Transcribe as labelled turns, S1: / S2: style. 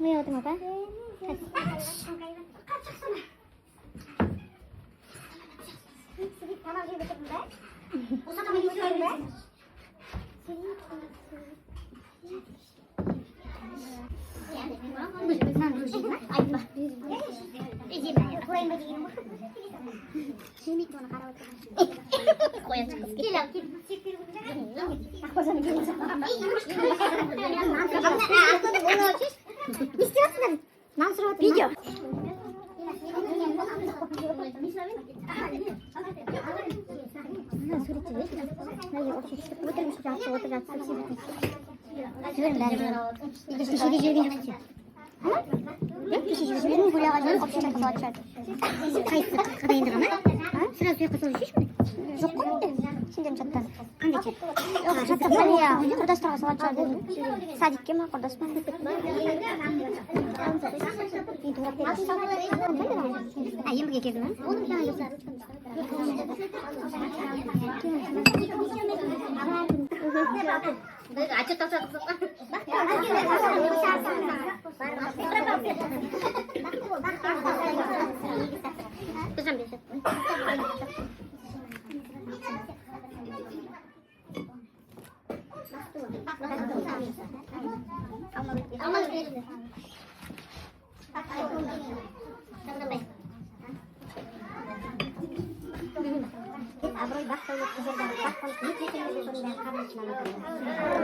S1: May auto mo pa? Sige, tama ang hibit mo ba? Usa ka may hibit mo ba? Himit mo nakarawat ka. Kuya, kilaw. Ako sa naging sa mama. Video. Кеше жүзбен бөлеғажан община қылуат шады. Қайсы қадайынды ғана? Сразу ұяққа сол үшеш күн? Жоқ қой мүнде? Сенден жаттан. Қандай чат? Жаттан қалия. Құрдастарға салат шады. Садикке ма құрдас па? Ембіге келді ма? Ачы тауса Abroy bak, saya bisa dapat konflik, saya bisa dapat karena